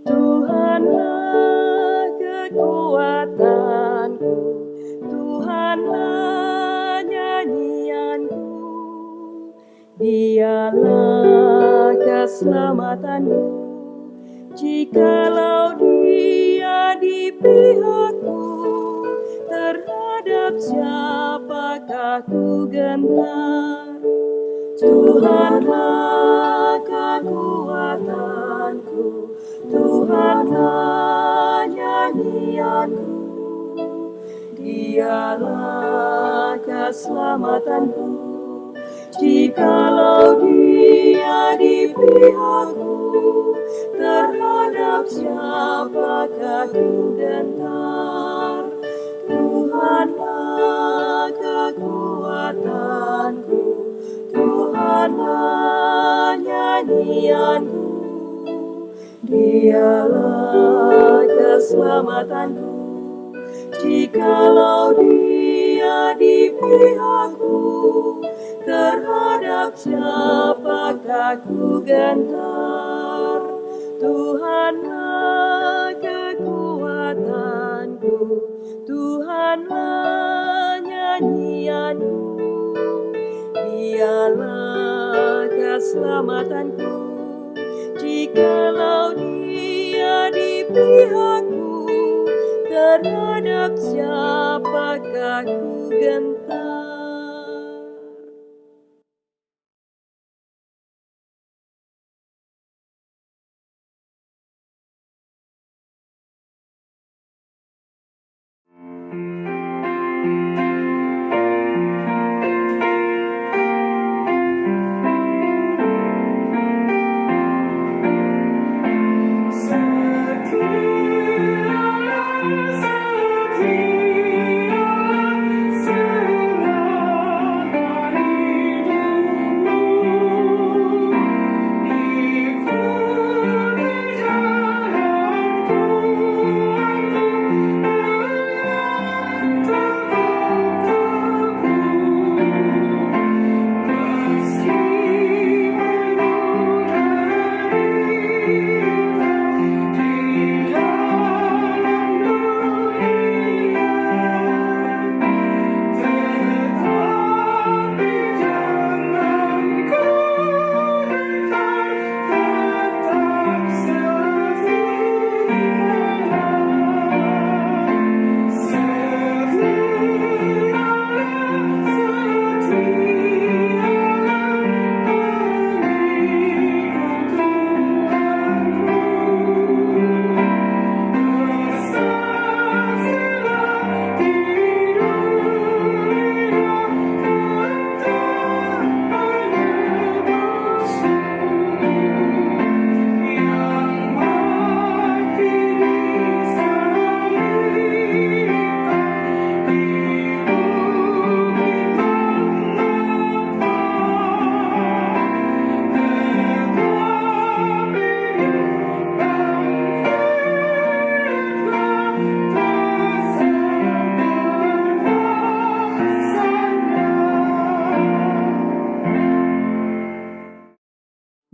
Tuhanlah kekuatanku, Tuhanlah nyanyianku, Dialah keselamatanku. Jikalau Dia di pihakku, terhadap siapakah ku gentar? Tuhanlah kekuatanku, Tuhanlah nyanyianku, Dialah keselamatanku. Jikalau Dia di pihakku, terhadap siapakah ku gentar? Tuhanlah kekuatanku, Tuhanlah nyanyianku, Dialah keselamatanku. Jikalau Dia di pihakku, terhadap siapakah ku gentar? Tuhanlah kekuatanku, Tuhanlah nyanyianku, Dialah keselamatanku. Jikalau Dia di pihakku, terhadap siapakah ku gentar?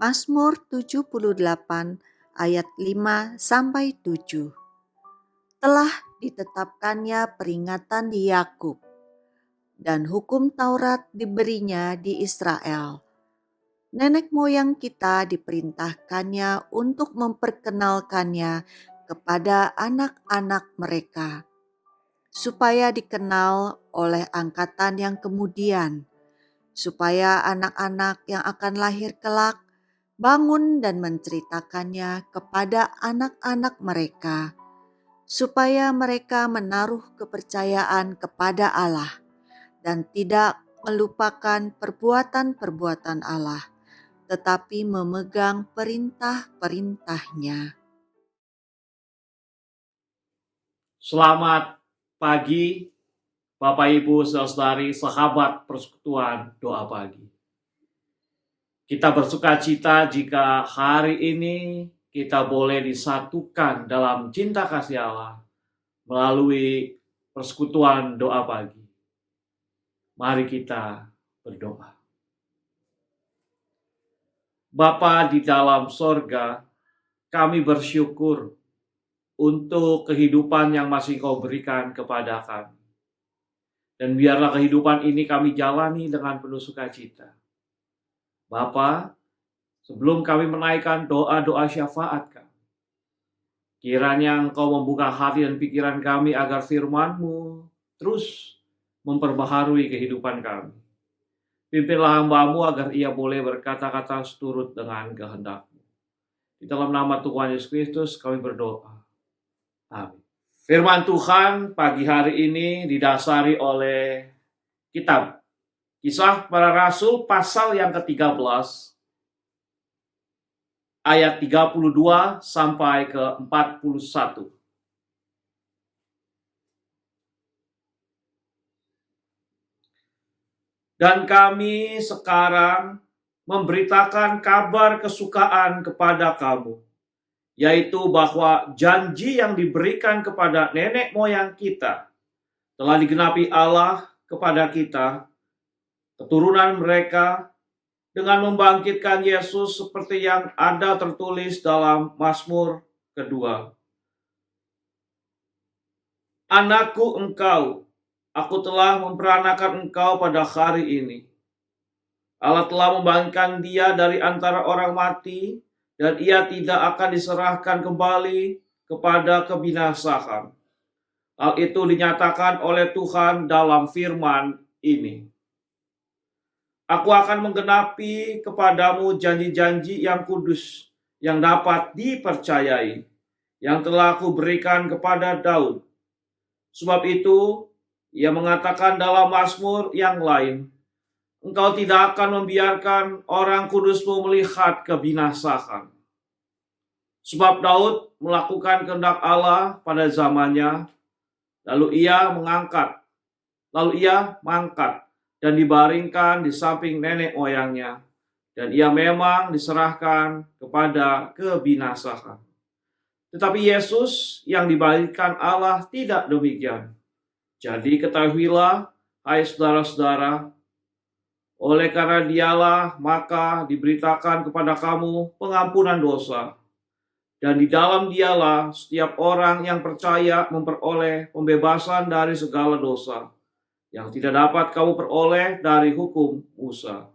Mazmur 78 ayat 5-7. Telah ditetapkannya peringatan di Yakub, dan hukum Taurat diberinya di Israel. Nenek moyang kita diperintahkannya untuk memperkenalkannya kepada anak-anak mereka, supaya dikenal oleh angkatan yang kemudian, supaya anak-anak yang akan lahir kelak bangun dan menceritakannya kepada anak-anak mereka, supaya mereka menaruh kepercayaan kepada Allah dan tidak melupakan perbuatan-perbuatan Allah, tetapi memegang perintah-perintahnya. Selamat pagi, Bapak Ibu, saudari, sahabat persekutuan doa pagi. Kita bersuka cita jika hari ini kita boleh disatukan dalam cinta kasih Allah melalui persekutuan doa pagi. Mari kita berdoa. Bapa di dalam sorga, kami bersyukur untuk kehidupan yang masih Kau berikan kepada kami. Dan biarlah kehidupan ini kami jalani dengan penuh sukacita. Bapa, sebelum kami menaikkan doa-doa syafaat kami, kiranya Engkau membuka hati dan pikiran kami agar firman-Mu terus memperbaharui kehidupan kami. Pimpinlah hamba-Mu agar ia boleh berkata-kata seturut dengan kehendak-Mu. Di dalam nama Tuhan Yesus Kristus kami berdoa. Amin. Firman Tuhan pagi hari ini didasari oleh kitab Kisah Para Rasul pasal yang ke-13 ayat 32 sampai ke 41. Dan kami sekarang memberitakan kabar kesukaan kepada kamu, yaitu bahwa janji yang diberikan kepada nenek moyang kita telah digenapi Allah kepada kita, keturunan mereka, dengan membangkitkan Yesus seperti yang ada tertulis dalam Mazmur kedua. Anakku engkau, aku telah memperanakan engkau pada hari ini. Allah telah membangkitkan dia dari antara orang mati, dan ia tidak akan diserahkan kembali kepada kebinasaan. Hal itu dinyatakan oleh Tuhan dalam firman ini. Aku akan menggenapi kepadamu janji-janji yang kudus, yang dapat dipercayai, yang telah aku berikan kepada Daud. Sebab itu, ia mengatakan dalam Mazmur yang lain, Engkau tidak akan membiarkan orang kudusmu melihat kebinasaan. Sebab Daud melakukan kehendak Allah pada zamannya, lalu ia mangkat dan dibaringkan di samping nenek moyangnya, dan ia memang diserahkan kepada kebinasaan. Tetapi Yesus yang dibaringkan Allah tidak demikian. Jadi ketahuilah, hai saudara-saudara, oleh karena dialah maka diberitakan kepada kamu pengampunan dosa. Dan di dalam dialah setiap orang yang percaya memperoleh pembebasan dari segala dosa, yang tidak dapat kamu peroleh dari hukum Musa.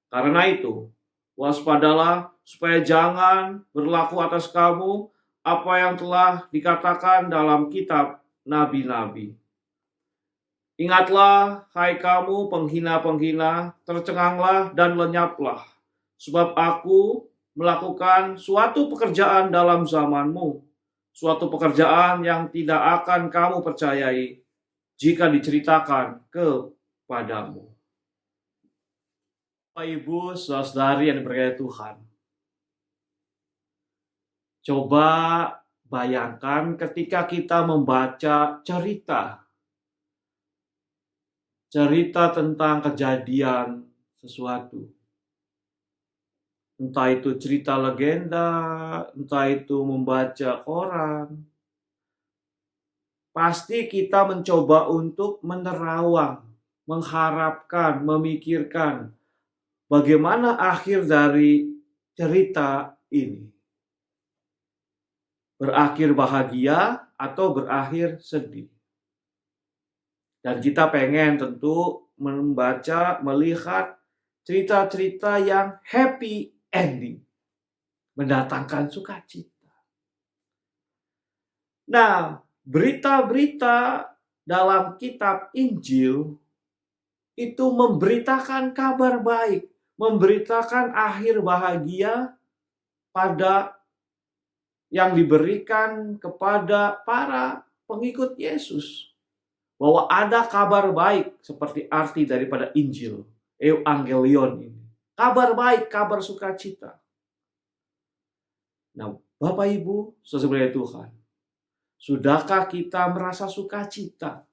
Karena itu, waspadalah supaya jangan berlaku atas kamu apa yang telah dikatakan dalam kitab nabi-nabi. Ingatlah, hai kamu penghina-penghina, tercenganglah dan lenyaplah, sebab aku melakukan suatu pekerjaan dalam zamanmu, suatu pekerjaan yang tidak akan kamu percayai jika diceritakan kepadamu. Bapak, Ibu, saudara-saudari yang diberkati Tuhan. Coba bayangkan ketika kita membaca cerita tentang kejadian sesuatu. Entah itu cerita legenda, entah itu membaca koran. Pasti kita mencoba untuk menerawang, mengharapkan, memikirkan bagaimana akhir dari cerita ini. Berakhir bahagia atau berakhir sedih. Dan kita pengen tentu membaca, melihat cerita-cerita yang happy ending. Mendatangkan sukacita. Nah, berita-berita dalam kitab Injil itu memberitakan kabar baik, memberitakan akhir bahagia pada yang diberikan kepada para pengikut Yesus. Bahwa ada kabar baik seperti arti daripada Injil, Evangelion ini. Kabar baik, kabar sukacita. Nah, Bapak Ibu, saudara Tuhan, sudahkah kita merasa sukacita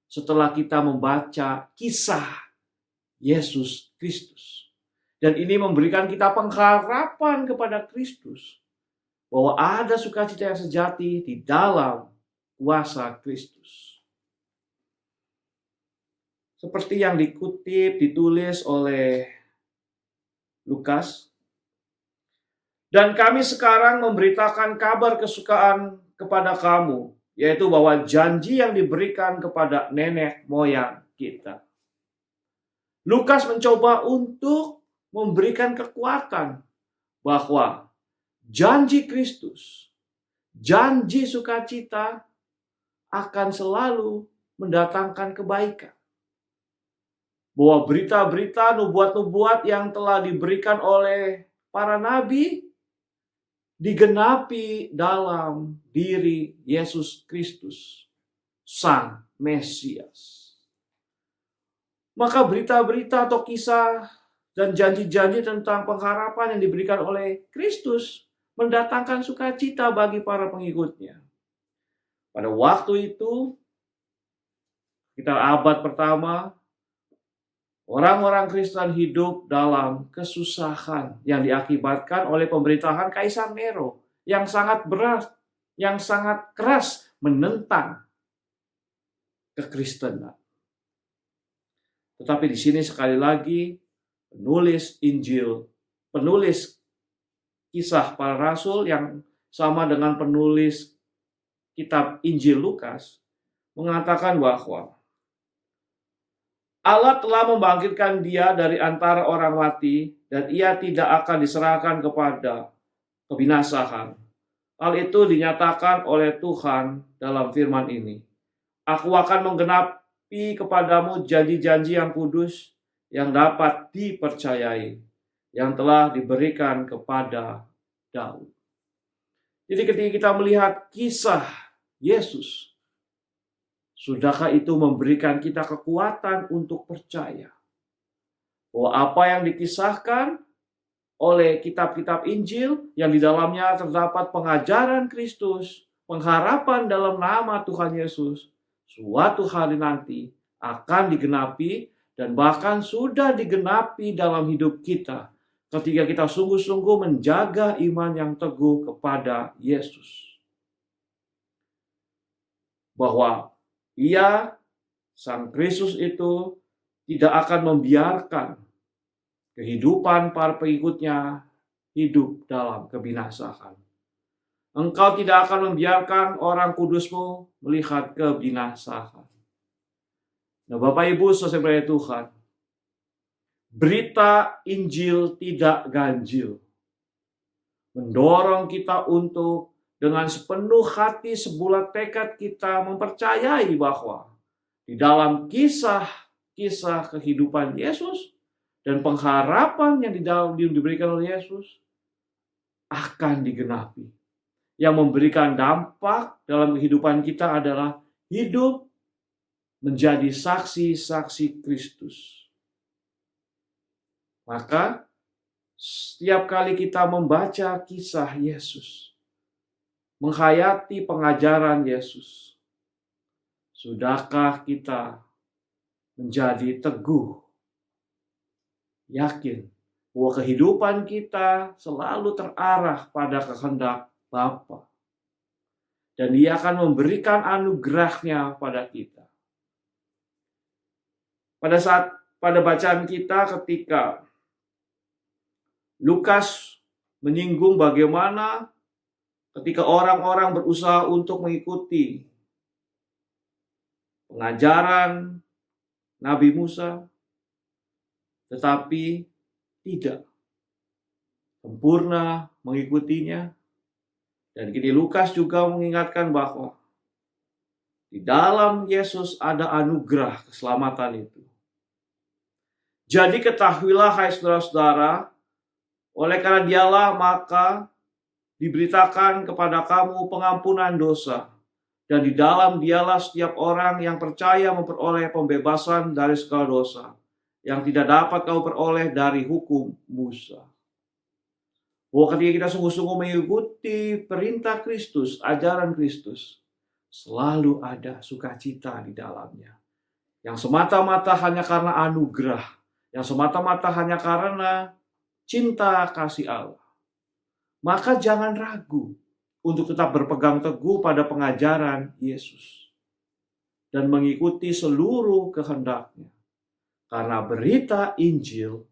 setelah kita membaca kisah Yesus Kristus? Dan ini memberikan kita pengharapan kepada Kristus bahwa ada sukacita yang sejati di dalam kuasa Kristus. Seperti yang ditulis oleh Lukas Dan kami sekarang memberitakan kabar kesukaan kepada kamu, yaitu bahwa janji yang diberikan kepada nenek moyang kita. Lukas mencoba untuk memberikan kekuatan bahwa janji Kristus, janji sukacita akan selalu mendatangkan kebaikan. Bahwa berita-berita nubuat-nubuat yang telah diberikan oleh para nabi digenapi dalam diri Yesus Kristus, Sang Mesias. Maka berita-berita atau kisah dan janji-janji tentang pengharapan yang diberikan oleh Kristus mendatangkan sukacita bagi para pengikutnya. Pada waktu itu, sekitar abad pertama, orang-orang Kristen hidup dalam kesusahan yang diakibatkan oleh pemerintahan Kaisar Nero yang sangat berat, yang sangat keras menentang kekristenan. Tetapi di sini sekali lagi penulis Injil, penulis kisah para rasul yang sama dengan penulis kitab Injil Lukas mengatakan bahwa Allah telah membangkitkan dia dari antara orang mati dan ia tidak akan diserahkan kepada kebinasaan. Hal itu dinyatakan oleh Tuhan dalam firman ini. Aku akan menggenapi kepadamu janji-janji yang kudus yang dapat dipercayai, yang telah diberikan kepada Daud. Jadi ketika kita melihat kisah Yesus, sudahkah itu memberikan kita kekuatan untuk percaya bahwa apa yang dikisahkan oleh kitab-kitab Injil yang di dalamnya terdapat pengajaran Kristus, pengharapan dalam nama Tuhan Yesus, suatu hari nanti akan digenapi dan bahkan sudah digenapi dalam hidup kita ketika kita sungguh-sungguh menjaga iman yang teguh kepada Yesus. Bahwa Ia, Sang Kristus itu tidak akan membiarkan kehidupan para pengikutnya hidup dalam kebinasaan. Engkau tidak akan membiarkan orang kudusmu melihat kebinasaan. Nah, Bapak Ibu saudara Tuhan, berita Injil tidak ganjil mendorong kita untuk dengan sepenuh hati, sebulat tekad kita mempercayai bahwa di dalam kisah-kisah kehidupan Yesus dan pengharapan yang diberikan oleh Yesus akan digenapi. Yang memberikan dampak dalam kehidupan kita adalah hidup menjadi saksi-saksi Kristus. Maka setiap kali kita membaca kisah Yesus, menghayati pengajaran Yesus, sudahkah kita menjadi teguh, yakin bahwa kehidupan kita selalu terarah pada kehendak Bapa, dan Dia akan memberikan anugerahnya pada kita. Pada bacaan kita ketika Lukas menyinggung bagaimana ketika orang-orang berusaha untuk mengikuti pengajaran Nabi Musa, tetapi tidak sempurna mengikutinya. Dan kini Lukas juga mengingatkan bahwa di dalam Yesus ada anugerah keselamatan itu. Jadi ketahuilah hai saudara-saudara, oleh karena Dialah maka diberitakan kepada kamu pengampunan dosa, dan di dalam Dialah setiap orang yang percaya memperoleh pembebasan dari segala dosa, yang tidak dapat kamu peroleh dari hukum Musa. Bahwa ketika kita sungguh-sungguh mengikuti perintah Kristus, ajaran Kristus, selalu ada sukacita di dalamnya. Yang semata-mata hanya karena anugerah, yang semata-mata hanya karena cinta kasih Allah. Maka jangan ragu untuk tetap berpegang teguh pada pengajaran Yesus dan mengikuti seluruh kehendaknya. Karena berita Injil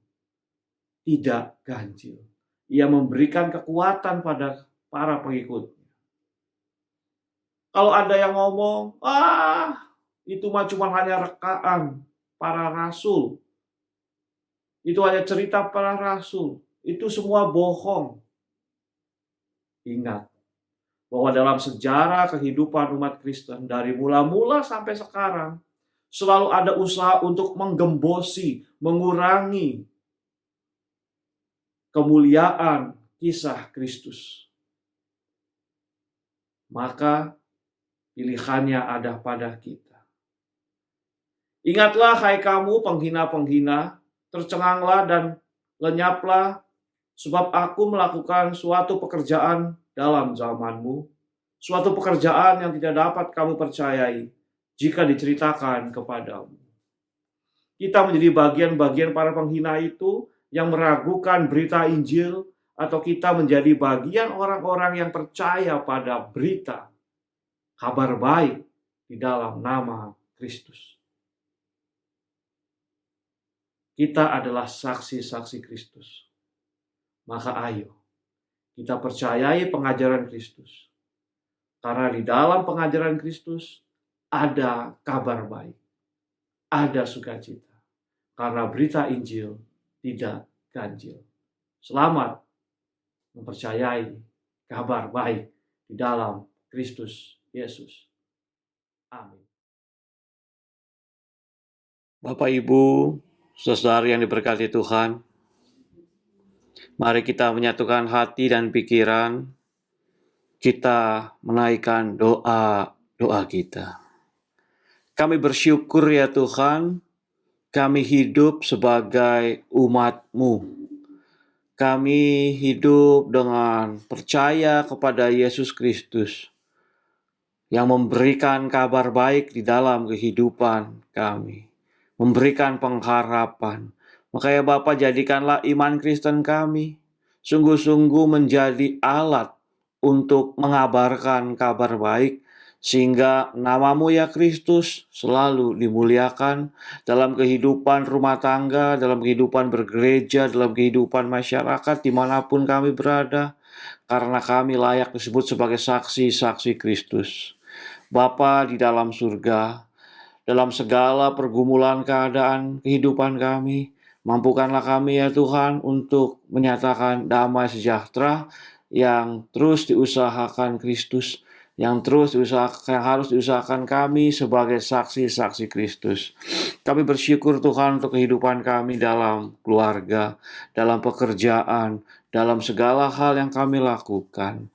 tidak ganjil. Ia memberikan kekuatan pada para pengikut. Kalau ada yang ngomong, itu mah cuma hanya rekaan para rasul. Itu hanya cerita para rasul. Itu semua bohong. Ingat bahwa dalam sejarah kehidupan umat Kristen dari mula-mula sampai sekarang selalu ada usaha untuk menggembosi, mengurangi kemuliaan kisah Kristus. Maka pilihannya ada pada kita. Ingatlah hai kamu penghina-penghina, tercenganglah dan lenyaplah, sebab aku melakukan suatu pekerjaan dalam zamanmu, suatu pekerjaan yang tidak dapat kamu percayai jika diceritakan kepadamu. Kita menjadi bagian-bagian para penghina itu yang meragukan berita Injil, atau kita menjadi bagian orang-orang yang percaya pada berita kabar baik di dalam nama Kristus. Kita adalah saksi-saksi Kristus. Maka ayo kita percayai pengajaran Kristus. Karena di dalam pengajaran Kristus ada kabar baik, ada sukacita. Karena berita Injil tidak ganjil. Selamat mempercayai kabar baik di dalam Kristus Yesus. Amin. Bapak, Ibu, saudara yang diberkati Tuhan, mari kita menyatukan hati dan pikiran, kita menaikkan doa kita. Kami bersyukur ya Tuhan, kami hidup sebagai umat-Mu. Kami hidup dengan percaya kepada Yesus Kristus yang memberikan kabar baik di dalam kehidupan kami, memberikan pengharapan. Makanya Bapa, jadikanlah iman Kristen kami sungguh-sungguh menjadi alat untuk mengabarkan kabar baik, sehingga nama-Mu ya Kristus selalu dimuliakan dalam kehidupan rumah tangga, dalam kehidupan bergereja, dalam kehidupan masyarakat dimanapun kami berada, karena kami layak disebut sebagai saksi-saksi Kristus. Bapa di dalam surga, dalam segala pergumulan keadaan kehidupan kami, mampukanlah kami ya Tuhan untuk menyatakan damai sejahtera yang terus diusahakan Kristus, yang harus diusahakan kami sebagai saksi-saksi Kristus. Kami bersyukur Tuhan untuk kehidupan kami dalam keluarga, dalam pekerjaan, dalam segala hal yang kami lakukan.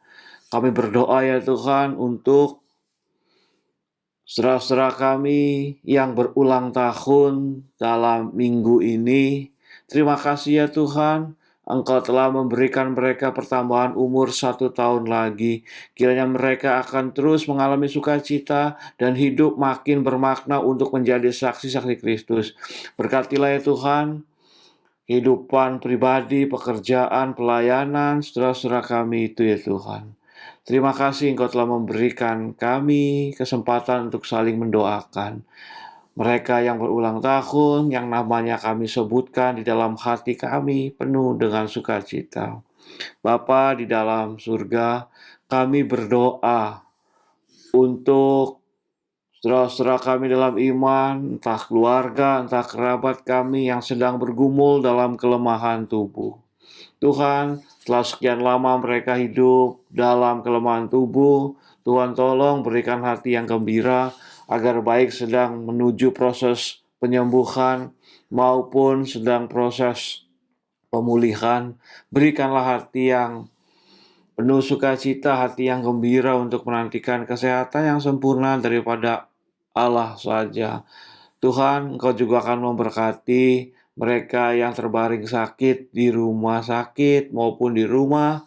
Kami berdoa ya Tuhan untuk saudara-saudara kami yang berulang tahun dalam minggu ini. Terima kasih ya Tuhan, Engkau telah memberikan mereka pertambahan umur 1 tahun lagi. Kiranya mereka akan terus mengalami sukacita dan hidup makin bermakna untuk menjadi saksi-saksi Kristus. Berkatilah ya Tuhan kehidupan pribadi, pekerjaan, pelayanan saudara-saudara kami itu ya Tuhan. Terima kasih Engkau telah memberikan kami kesempatan untuk saling mendoakan. Mereka yang berulang tahun, yang namanya kami sebutkan di dalam hati kami penuh dengan sukacita. Bapa di dalam surga, kami berdoa untuk saudara-saudara kami dalam iman, entah keluarga, entah kerabat kami yang sedang bergumul dalam kelemahan tubuh. Tuhan, setelah sekian lama mereka hidup dalam kelemahan tubuh, Tuhan tolong berikan hati yang gembira, agar baik sedang menuju proses penyembuhan maupun sedang proses pemulihan. Berikanlah hati yang penuh sukacita, hati yang gembira untuk menantikan kesehatan yang sempurna daripada Allah saja. Tuhan, Engkau juga akan memberkati mereka yang terbaring sakit di rumah sakit maupun di rumah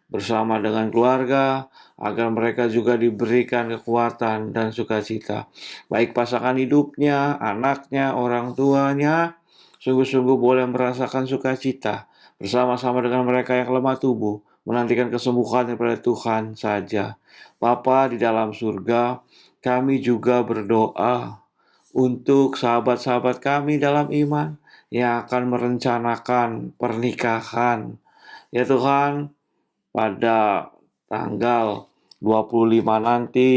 bersama dengan keluarga, agar mereka juga diberikan kekuatan dan sukacita. Baik pasangan hidupnya, anaknya, orang tuanya, sungguh-sungguh boleh merasakan sukacita bersama-sama dengan mereka yang lemah tubuh, menantikan kesembuhan daripada Tuhan saja. Bapa di dalam surga, kami juga berdoa untuk sahabat-sahabat kami dalam iman yang akan merencanakan pernikahan Ya Tuhan, pada tanggal 25 nanti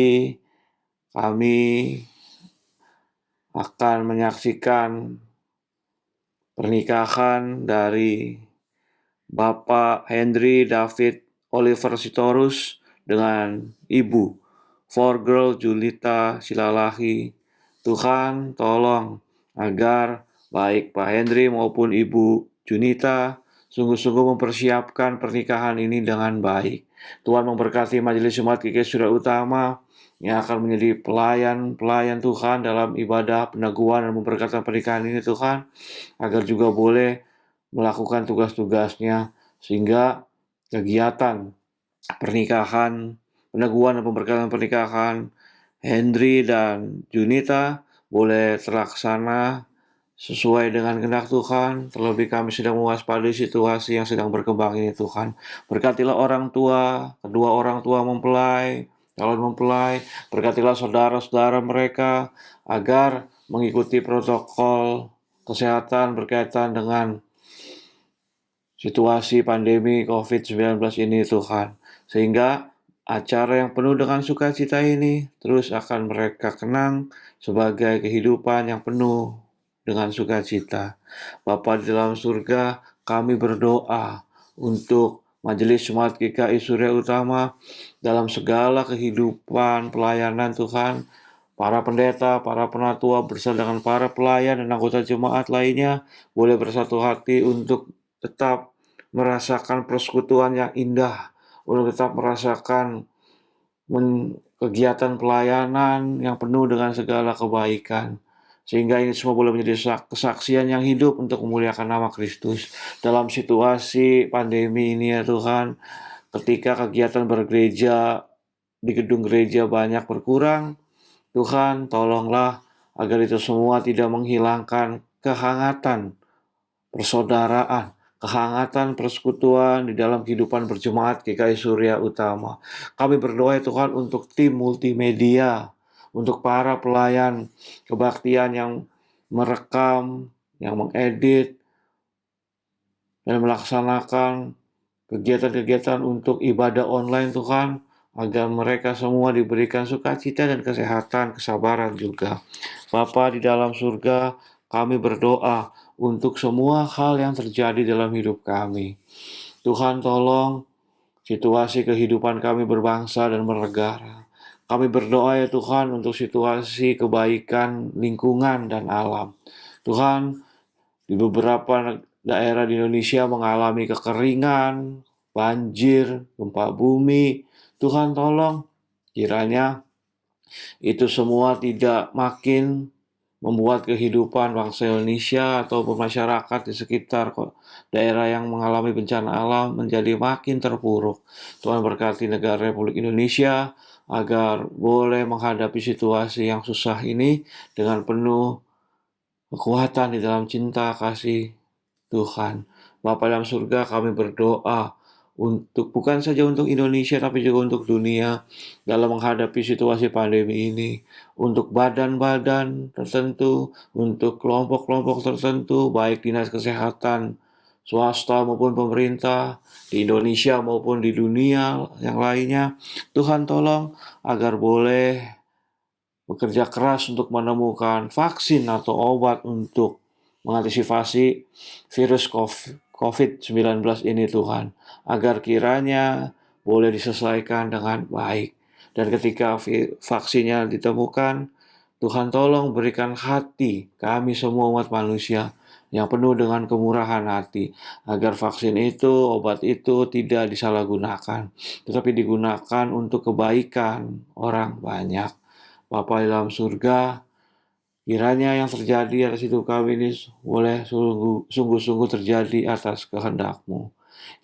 kami akan menyaksikan pernikahan dari Bapak Henry David Oliver Sitorus dengan Ibu Forgirl Julita Silalahi. Tuhan tolong agar baik Pak Henry maupun Ibu Junita sungguh-sungguh mempersiapkan pernikahan ini dengan baik. Tuhan memberkati Majelis Jemaat GKI Surya Utama yang akan menjadi pelayan Tuhan dalam ibadah peneguhan dan memberkati pernikahan ini Tuhan, agar juga boleh melakukan tugas-tugasnya sehingga kegiatan pernikahan, peneguhan dan pemberkatan pernikahan Henry dan Junita boleh terlaksana sesuai dengan kehendak Tuhan. Terlebih kami sedang mewaspadai situasi yang sedang berkembang ini Tuhan. Berkatilah orang tua, kedua orang tua mempelai, calon mempelai. Berkatilah saudara-saudara mereka agar mengikuti protokol kesehatan berkaitan dengan situasi pandemi COVID-19 ini Tuhan. Sehingga acara yang penuh dengan sukacita ini terus akan mereka kenang sebagai kehidupan yang penuh dengan sukacita. Bapa di dalam surga, kami berdoa untuk Majelis Jemaat GKI Surya Utama dalam segala kehidupan pelayanan Tuhan. Para pendeta, para penatua bersama dengan para pelayan dan anggota jemaat lainnya boleh bersatu hati untuk tetap merasakan persekutuan yang indah, untuk tetap merasakan kegiatan pelayanan yang penuh dengan segala kebaikan. Sehingga ini semua boleh menjadi kesaksian yang hidup untuk memuliakan nama Kristus. Dalam situasi pandemi ini ya Tuhan, ketika kegiatan bergereja di gedung gereja banyak berkurang, Tuhan tolonglah agar itu semua tidak menghilangkan kehangatan persaudaraan, kehangatan persekutuan di dalam kehidupan berjemaat GKI Surya Utama. Kami berdoa ya Tuhan untuk tim multimedia, untuk para pelayan kebaktian yang merekam, yang mengedit, dan melaksanakan kegiatan-kegiatan untuk ibadah online Tuhan, agar mereka semua diberikan sukacita dan kesehatan, kesabaran juga. Bapa di dalam surga, kami berdoa untuk semua hal yang terjadi dalam hidup kami. Tuhan tolong situasi kehidupan kami berbangsa dan bernegara. Kami berdoa ya Tuhan untuk situasi kebaikan lingkungan dan alam. Tuhan, di beberapa daerah di Indonesia mengalami kekeringan, banjir, gempa bumi. Tuhan tolong kiranya itu semua tidak makin membuat kehidupan bangsa Indonesia ataupun masyarakat di sekitar daerah yang mengalami bencana alam menjadi makin terpuruk. Tuhan berkati negara Republik Indonesia agar boleh menghadapi situasi yang susah ini dengan penuh kekuatan di dalam cinta kasih Tuhan. Bapa dalam surga, kami berdoa untuk bukan saja untuk Indonesia tapi juga untuk dunia dalam menghadapi situasi pandemi ini, untuk badan-badan tertentu, untuk kelompok-kelompok tertentu, baik dinas kesehatan swasta maupun pemerintah di Indonesia maupun di dunia yang lainnya. Tuhan tolong agar boleh bekerja keras untuk menemukan vaksin atau obat untuk mengantisipasi virus COVID-19 ini Tuhan, agar kiranya boleh diselesaikan dengan baik. Dan ketika vaksinnya ditemukan, Tuhan tolong berikan hati kami semua umat manusia yang penuh dengan kemurahan hati, agar vaksin itu, obat itu tidak disalahgunakan, tetapi digunakan untuk kebaikan orang banyak. Bapa di dalam surga, kiranya yang terjadi atas hidup kami ini boleh sungguh-sungguh terjadi atas kehendak-Mu.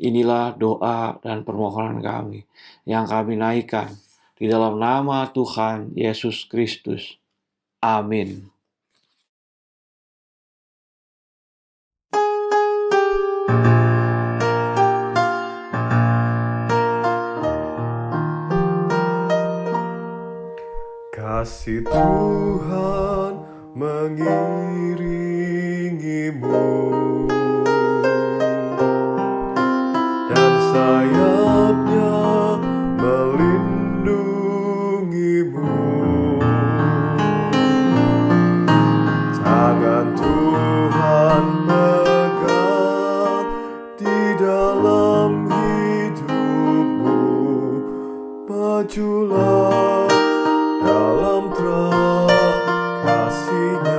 Inilah doa dan permohonan kami yang kami naikkan di dalam nama Tuhan Yesus Kristus. Amin. Kasih Tuhan mengiringimu kasih-Nya